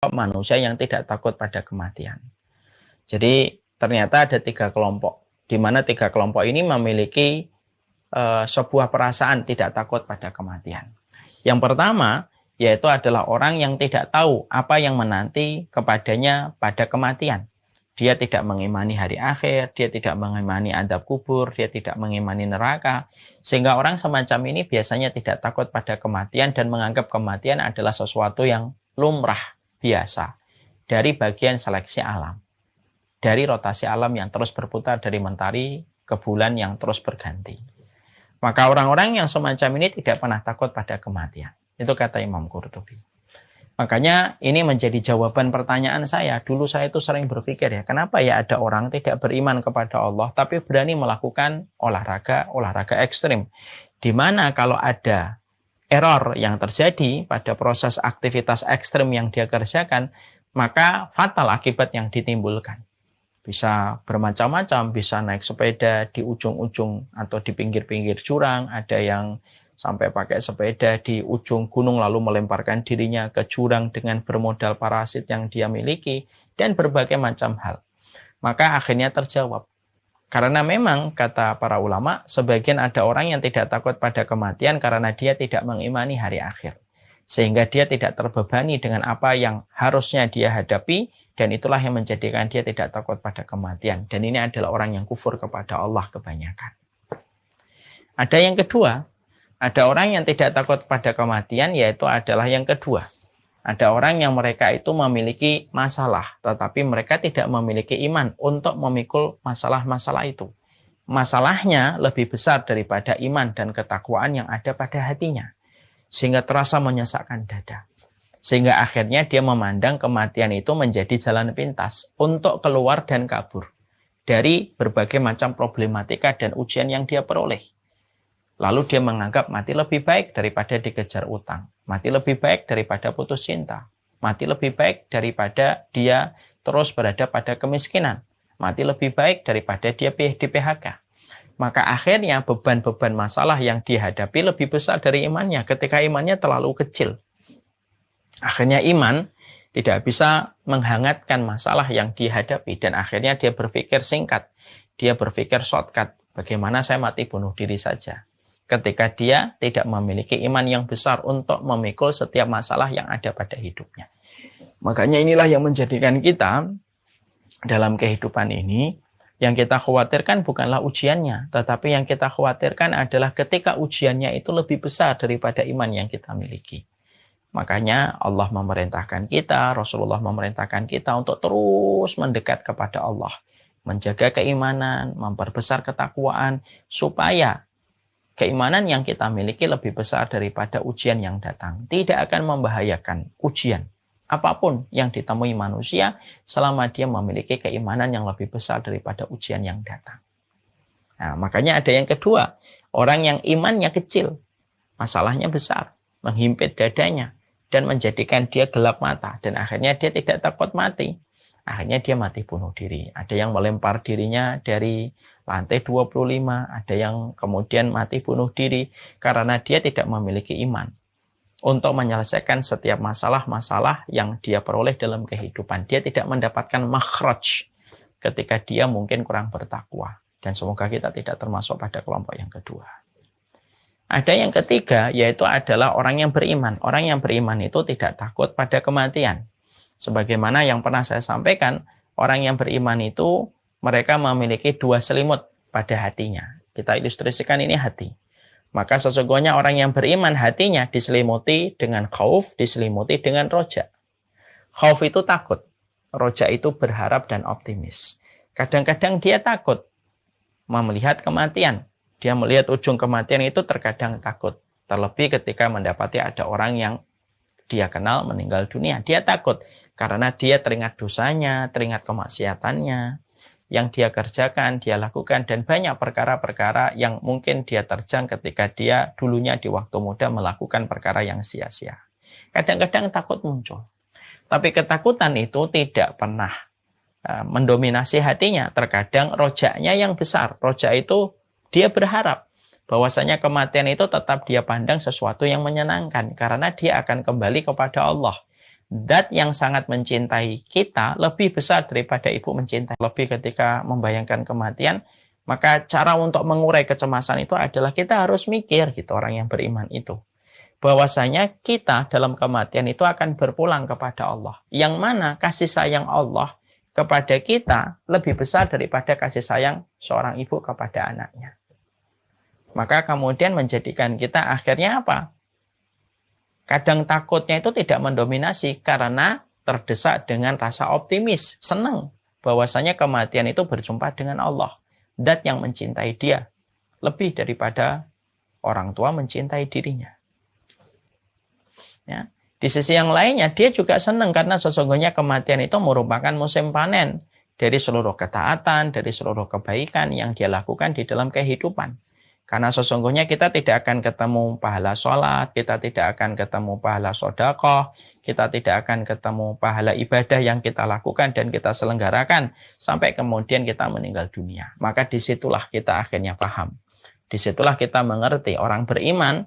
manusia yang tidak takut pada kematian. Jadi ternyata ada 3 kelompok, di mana 3 kelompok ini memiliki sebuah perasaan tidak takut pada kematian. Yang pertama, yaitu adalah orang yang tidak tahu apa yang menanti kepadanya pada kematian. Dia tidak mengimani hari akhir, dia tidak mengimani azab kubur, dia tidak mengimani neraka. Sehingga orang semacam ini biasanya tidak takut pada kematian dan menganggap kematian adalah sesuatu yang lumrah, biasa, dari bagian seleksi alam, dari rotasi alam yang terus berputar dari mentari ke bulan yang terus berganti. Maka orang-orang yang semacam ini tidak pernah takut pada kematian. Itu kata Imam Qurtubi. Makanya ini menjadi jawaban pertanyaan saya. Dulu saya itu sering berpikir ya, kenapa ya ada orang tidak beriman kepada Allah tapi berani melakukan olahraga ekstrim. Di mana kalau ada error yang terjadi pada proses aktivitas ekstrim yang dia kerjakan, maka fatal akibat yang ditimbulkan. Bisa bermacam-macam, bisa naik sepeda di ujung-ujung atau di pinggir-pinggir jurang, ada yang sampai pakai sepeda di ujung gunung lalu melemparkan dirinya ke jurang dengan bermodal parasit yang dia miliki, dan berbagai macam hal. Maka akhirnya terjawab. Karena memang, kata para ulama, sebagian ada orang yang tidak takut pada kematian karena dia tidak mengimani hari akhir. Sehingga dia tidak terbebani dengan apa yang harusnya dia hadapi, dan itulah yang menjadikan dia tidak takut pada kematian. Dan ini adalah orang yang kufur kepada Allah kebanyakan. Ada yang kedua, ada orang yang tidak takut pada kematian, yaitu adalah yang kedua. Ada orang yang mereka itu memiliki masalah, tetapi mereka tidak memiliki iman untuk memikul masalah-masalah itu. Masalahnya lebih besar daripada iman dan ketakwaan yang ada pada hatinya. Sehingga terasa menyesakkan dada. Sehingga akhirnya dia memandang kematian itu menjadi jalan pintas untuk keluar dan kabur dari berbagai macam problematika dan ujian yang dia peroleh. Lalu dia menganggap mati lebih baik daripada dikejar utang. Mati lebih baik daripada putus cinta. Mati lebih baik daripada dia terus berada pada kemiskinan. Mati lebih baik daripada dia di PHK. Maka akhirnya beban-beban masalah yang dihadapi lebih besar dari imannya ketika imannya terlalu kecil. Akhirnya iman tidak bisa menghangatkan masalah yang dihadapi. Dan akhirnya dia berpikir singkat. Dia berpikir shortcut. Bagaimana saya mati bunuh diri saja. Ketika dia tidak memiliki iman yang besar untuk memikul setiap masalah yang ada pada hidupnya. Makanya inilah yang menjadikan kita dalam kehidupan ini, yang kita khawatirkan bukanlah ujiannya, tetapi yang kita khawatirkan adalah ketika ujiannya itu lebih besar daripada iman yang kita miliki. Makanya Allah memerintahkan kita, Rasulullah memerintahkan kita untuk terus mendekat kepada Allah. Menjaga keimanan, memperbesar ketakwaan, supaya keimanan yang kita miliki lebih besar daripada ujian yang datang. Tidak akan membahayakan ujian apapun yang ditemui manusia selama dia memiliki keimanan yang lebih besar daripada ujian yang datang. Nah, makanya ada yang kedua, orang yang imannya kecil, masalahnya besar, menghimpit dadanya, dan menjadikan dia gelap mata, dan akhirnya dia tidak takut mati. Akhirnya dia mati bunuh diri. Ada yang melempar dirinya dari lantai 25, ada yang kemudian mati bunuh diri karena dia tidak memiliki iman untuk menyelesaikan setiap masalah-masalah yang dia peroleh dalam kehidupan. Dia tidak mendapatkan makhraj ketika dia mungkin kurang bertakwa. Dan semoga kita tidak termasuk pada kelompok yang kedua. Ada yang ketiga, yaitu adalah orang yang beriman. Orang yang beriman itu tidak takut pada kematian. Sebagaimana yang pernah saya sampaikan, orang yang beriman itu mereka memiliki 2 selimut pada hatinya. Kita ilustrasikan ini hati. Maka sesungguhnya orang yang beriman hatinya diselimuti dengan khauf, diselimuti dengan roja. Khauf itu takut, roja itu berharap dan optimis. Kadang-kadang dia takut melihat kematian. Dia melihat ujung kematian itu terkadang takut. Terlebih ketika mendapati ada orang yang dia kenal meninggal dunia. Dia takut karena dia teringat dosanya, teringat kemaksiatannya, yang dia kerjakan, dia lakukan, dan banyak perkara-perkara yang mungkin dia terjang ketika dia dulunya di waktu muda melakukan perkara yang sia-sia. Kadang-kadang takut muncul. Tapi ketakutan itu tidak pernah mendominasi hatinya. Terkadang rojanya yang besar. Roja itu dia berharap bahwasanya kematian itu tetap dia pandang sesuatu yang menyenangkan. Karena dia akan kembali kepada Allah. zat yang sangat mencintai kita lebih besar daripada ibu mencintai. Lebih ketika membayangkan kematian, maka cara untuk mengurai kecemasan itu adalah kita harus mikir gitu, orang yang beriman itu. Bahwasanya kita dalam kematian itu akan berpulang kepada Allah. Yang mana kasih sayang Allah kepada kita lebih besar daripada kasih sayang seorang ibu kepada anaknya. Maka kemudian menjadikan kita akhirnya apa? Kadang takutnya itu tidak mendominasi karena terdesak dengan rasa optimis, senang bahwasanya kematian itu berjumpa dengan Allah, zat yang mencintai dia lebih daripada orang tua mencintai dirinya. Ya. Di sisi yang lainnya dia juga senang karena sesungguhnya kematian itu merupakan musim panen dari seluruh ketaatan, dari seluruh kebaikan yang dia lakukan di dalam kehidupan. Karena sesungguhnya kita tidak akan ketemu pahala sholat, kita tidak akan ketemu pahala sedekah, kita tidak akan ketemu pahala ibadah yang kita lakukan dan kita selenggarakan sampai kemudian kita meninggal dunia. Maka disitulah kita akhirnya paham. Disitulah kita mengerti orang beriman,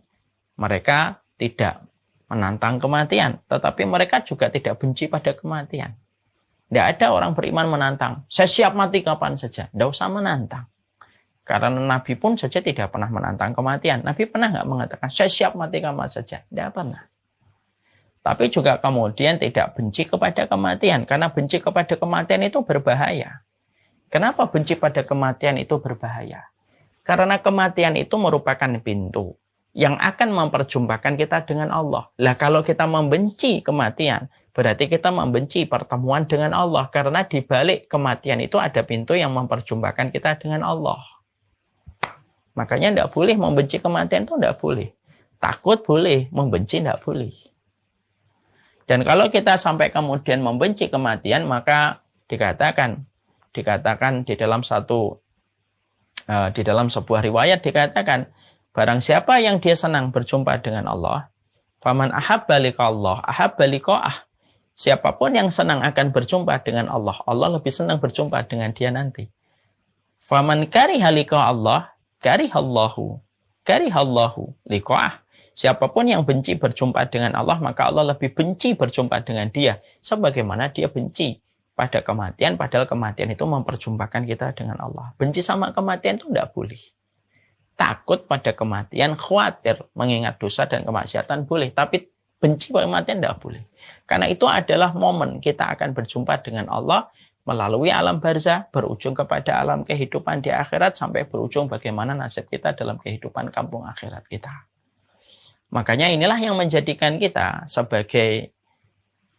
mereka tidak menantang kematian, tetapi mereka juga tidak benci pada kematian. Tidak ada orang beriman menantang, saya siap mati kapan saja. Tidak usah menantang. Karena Nabi pun saja tidak pernah menantang kematian. Nabi pernah nggak mengatakan, saya siap mati kapan saja? Tidak pernah. Tapi juga kemudian tidak benci kepada kematian. Karena benci kepada kematian itu berbahaya. Kenapa benci pada kematian itu berbahaya? Karena kematian itu merupakan pintu yang akan memperjumpakan kita dengan Allah. Lah kalau kita membenci kematian, berarti kita membenci pertemuan dengan Allah. Karena di balik kematian itu ada pintu yang memperjumpakan kita dengan Allah. Makanya tidak boleh membenci kematian itu tidak boleh. Takut boleh, membenci tidak boleh. Dan kalau kita sampai kemudian membenci kematian, maka dikatakan di dalam sebuah riwayat dikatakan, barang siapa yang dia senang berjumpa dengan Allah, faman ahabba liqa'allah, ahabba liqa'ah. Siapapun yang senang akan berjumpa dengan Allah, Allah lebih senang berjumpa dengan dia nanti. Faman kariha liqa'allah, karihallahu liqa'ah. Siapapun yang benci berjumpa dengan Allah, maka Allah lebih benci berjumpa dengan dia. Sebagaimana dia benci pada kematian, padahal kematian itu memperjumpakan kita dengan Allah. Benci sama kematian itu tidak boleh. Takut pada kematian, khawatir mengingat dosa dan kemaksiatan boleh. Tapi benci pada kematian tidak boleh. Karena itu adalah momen kita akan berjumpa dengan Allah melalui alam barzah, berujung kepada alam kehidupan di akhirat, sampai berujung bagaimana nasib kita dalam kehidupan kampung akhirat kita. Makanya inilah yang menjadikan kita sebagai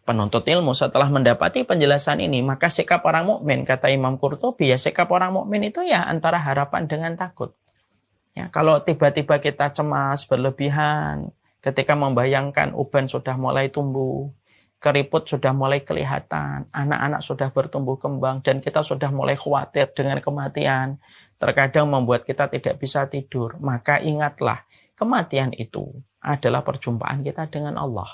penuntut ilmu setelah mendapati penjelasan ini, maka sikap orang mukmin, kata Imam Qurtubi, ya sikap orang mukmin itu ya antara harapan dengan takut. Ya, kalau tiba-tiba kita cemas berlebihan, ketika membayangkan uban sudah mulai tumbuh, keriput sudah mulai kelihatan, anak-anak sudah bertumbuh kembang, dan kita sudah mulai khawatir dengan kematian, terkadang membuat kita tidak bisa tidur. Maka ingatlah, kematian itu adalah perjumpaan kita dengan Allah.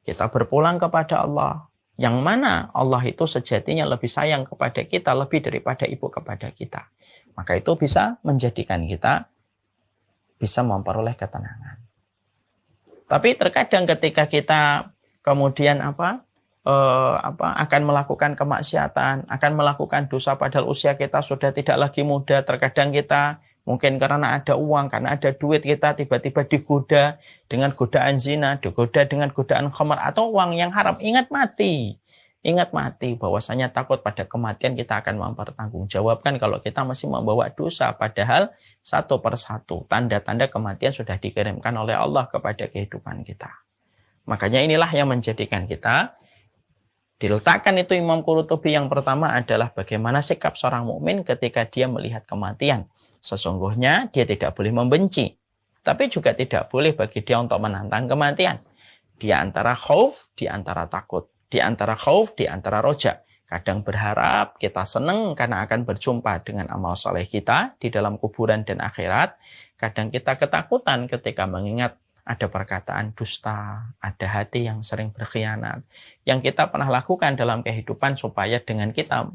Kita berpulang kepada Allah, yang mana Allah itu sejatinya lebih sayang kepada kita, lebih daripada ibu kepada kita. Maka itu bisa menjadikan kita bisa memperoleh ketenangan. Tapi terkadang ketika kita kemudian akan melakukan kemaksiatan, akan melakukan dosa padahal usia kita sudah tidak lagi muda. Terkadang kita mungkin karena ada uang, karena ada duit, kita tiba-tiba digoda dengan godaan zina, digoda dengan godaan khamar atau uang yang haram. Ingat mati bahwasanya takut pada kematian kita akan mempertanggungjawabkan kalau kita masih membawa dosa, padahal satu persatu tanda-tanda kematian sudah dikirimkan oleh Allah kepada kehidupan kita. Makanya inilah yang menjadikan kita diletakkan itu Imam Qurtubi yang pertama adalah bagaimana sikap seorang mukmin ketika dia melihat kematian. Sesungguhnya dia tidak boleh membenci, tapi juga tidak boleh bagi dia untuk menantang kematian. Di antara khauf, di antara takut, di antara khauf, di antara roja. Kadang berharap, kita senang karena akan berjumpa dengan amal soleh kita di dalam kuburan dan akhirat. Kadang kita ketakutan ketika mengingat ada perkataan dusta, ada hati yang sering berkhianat, yang kita pernah lakukan dalam kehidupan supaya dengan kita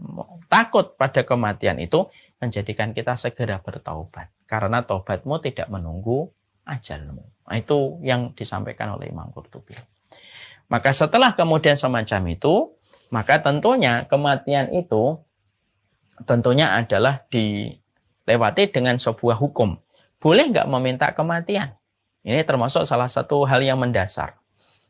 takut pada kematian itu menjadikan kita segera bertaubat. Karena taubatmu tidak menunggu ajalmu. Nah, itu yang disampaikan oleh Imam Qurtubi. Maka setelah kemudian semacam itu, maka tentunya kematian itu tentunya adalah dilewati dengan sebuah hukum. Boleh nggak meminta kematian? Ini termasuk salah satu hal yang mendasar.